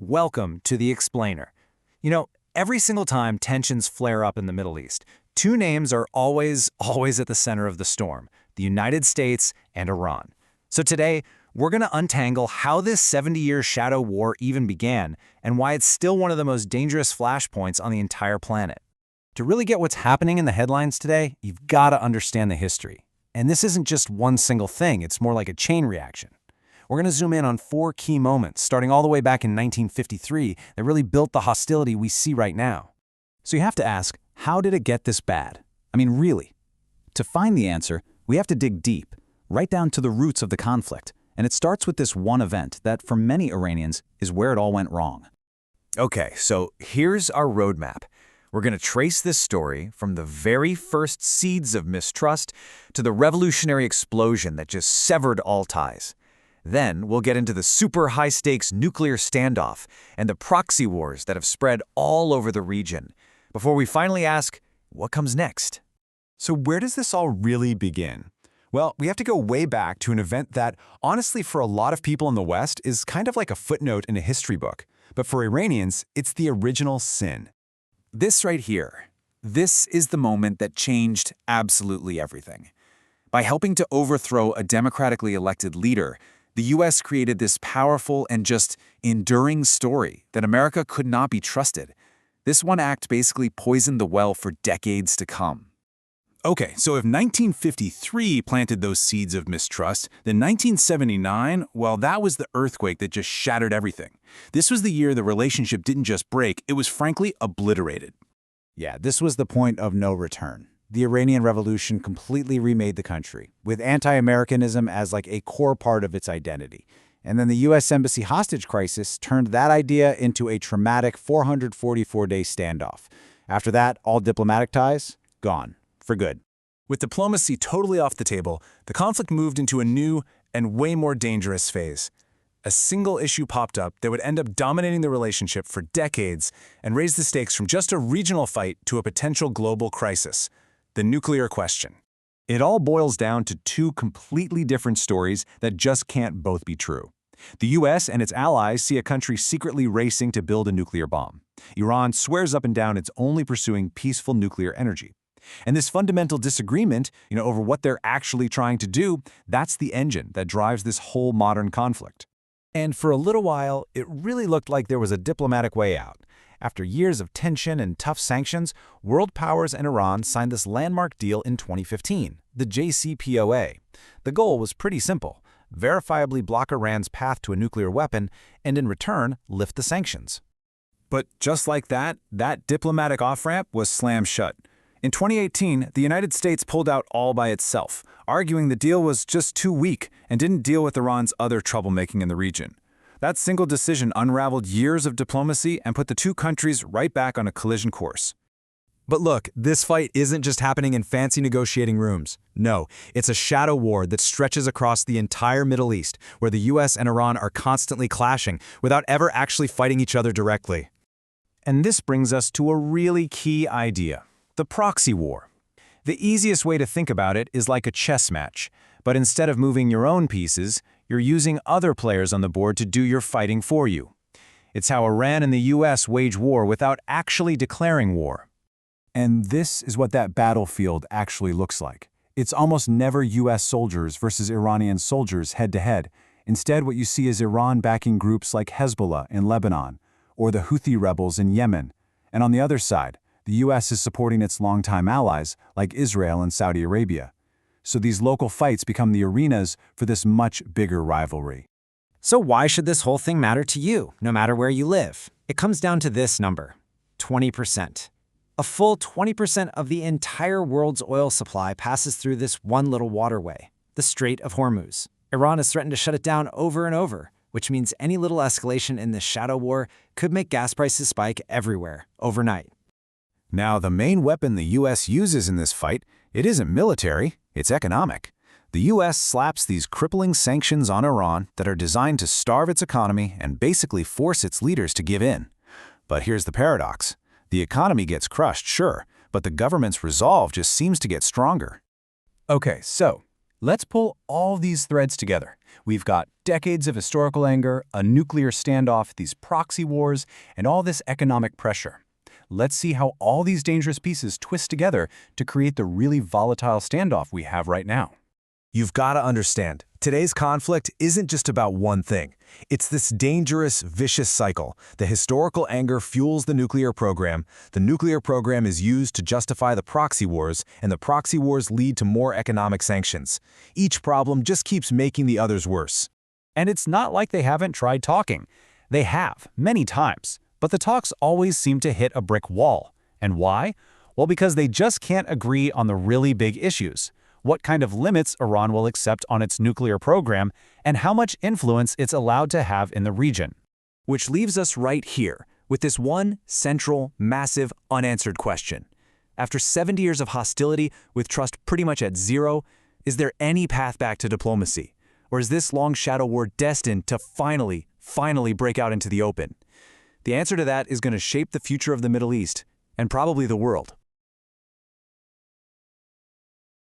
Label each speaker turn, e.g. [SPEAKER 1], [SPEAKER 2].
[SPEAKER 1] Welcome to The Explainer. Every single time tensions flare up in the Middle East, two names are always at the center of the storm: the United States and Iran. So today, we're going to untangle how this 70-year shadow war even began and why it's still one of the most dangerous flashpoints on the entire planet. To really get what's happening in the headlines today, you've got to understand the history. And this isn't just one single thing, it's more like a chain reaction. We're going to zoom in on four key moments, starting all the way back in 1953, that really built the hostility we see right now. So you have to ask, how did it get this bad? I mean, really? To find the answer, we have to dig deep, right down to the roots of the conflict. And it starts with this one event that, for many Iranians, is where it all went wrong.
[SPEAKER 2] Okay, so here's our roadmap. We're going to trace this story from the very first seeds of mistrust to the revolutionary explosion that just severed all ties. Then we'll get into the super high-stakes nuclear standoff and the proxy wars that have spread all over the region, before we finally ask, what comes next?
[SPEAKER 3] So where does this all really begin? Well, we have to go way back to an event that, honestly, for a lot of people in the West, is kind of like a footnote in a history book. But for Iranians, it's the original sin.
[SPEAKER 2] This right here, this is the moment that changed absolutely everything. By helping to overthrow a democratically elected leader, the U.S. created this powerful and just enduring story that America could not be trusted. This one act basically poisoned the well for decades to come.
[SPEAKER 3] Okay, so if 1953 planted those seeds of mistrust, then 1979, well, that was the earthquake that just shattered everything. This was the year the relationship didn't just break, it was frankly obliterated.
[SPEAKER 4] Yeah, this was the point of no return. The Iranian Revolution completely remade the country, with anti-Americanism as like a core part of its identity. And then the U.S. Embassy hostage crisis turned that idea into a traumatic 444-day standoff. After that, all diplomatic ties, gone. For good.
[SPEAKER 3] With diplomacy totally off the table, the conflict moved into a new and way more dangerous phase. A single issue popped up that would end up dominating the relationship for decades and raise the stakes from just a regional fight to a potential global crisis: the nuclear question. It all boils down to two completely different stories that just can't both be true. The U.S. and its allies see a country secretly racing to build a nuclear bomb. Iran swears up and down it's only pursuing peaceful nuclear energy. And this fundamental disagreement, over what they're actually trying to do, that's the engine that drives this whole modern conflict.
[SPEAKER 1] And for a little while, it really looked like there was a diplomatic way out. After years of tension and tough sanctions, world powers and Iran signed this landmark deal in 2015, the JCPOA. The goal was pretty simple: verifiably block Iran's path to a nuclear weapon and, in return, lift the sanctions.
[SPEAKER 3] But just like that diplomatic off-ramp was slammed shut. In 2018, the United States pulled out all by itself, arguing the deal was just too weak and didn't deal with Iran's other troublemaking in the region. That single decision unraveled years of diplomacy and put the two countries right back on a collision course.
[SPEAKER 5] But look, this fight isn't just happening in fancy negotiating rooms. No, it's a shadow war that stretches across the entire Middle East, where the US and Iran are constantly clashing without ever actually fighting each other directly.
[SPEAKER 1] And this brings us to a really key idea: the proxy war. The easiest way to think about it is like a chess match, but instead of moving your own pieces, you're using other players on the board to do your fighting for you. It's how Iran and the US wage war without actually declaring war.
[SPEAKER 4] And this is what that battlefield actually looks like. It's almost never U.S. soldiers versus Iranian soldiers head-to-head. Instead, what you see is Iran backing groups like Hezbollah in Lebanon, or the Houthi rebels in Yemen. And on the other side, the U.S. is supporting its longtime allies, like Israel and Saudi Arabia. So these local fights become the arenas for this much bigger rivalry.
[SPEAKER 6] So why should this whole thing matter to you, no matter where you live? It comes down to this number: 20%. A full 20% of the entire world's oil supply passes through this one little waterway, the Strait of Hormuz. Iran has threatened to shut it down over and over, which means any little escalation in this shadow war could make gas prices spike everywhere, overnight.
[SPEAKER 2] Now, the main weapon the U.S. uses in this fight, it isn't military, it's economic. The U.S. slaps these crippling sanctions on Iran that are designed to starve its economy and basically force its leaders to give in. But here's the paradox. The economy gets crushed, sure, but the government's resolve just seems to get stronger.
[SPEAKER 3] Okay, so
[SPEAKER 4] Let's pull all these threads together. We've got decades of historical anger, a nuclear standoff, these proxy wars, and all this economic pressure. Let's see how all these dangerous pieces twist together to create the really volatile standoff we have right now.
[SPEAKER 2] You've got to understand, today's conflict isn't just about one thing. It's this dangerous, vicious cycle. The historical anger fuels the nuclear program is used to justify the proxy wars, and the proxy wars lead to more economic sanctions. Each problem just keeps making the others worse.
[SPEAKER 1] And it's not like they haven't tried talking. They have, many times. But the talks always seem to hit a brick wall. And why? Well, because they just can't agree on the really big issues. What kind of limits Iran will accept on its nuclear program, and how much influence it's allowed to have in the region.
[SPEAKER 3] Which leaves us right here, with this one central, massive, unanswered question. After 70 years of hostility, with trust pretty much at zero, is there any path back to diplomacy? Or is this long shadow war destined to finally break out into the open? The answer to that is going to shape the future of the Middle East, and probably the world.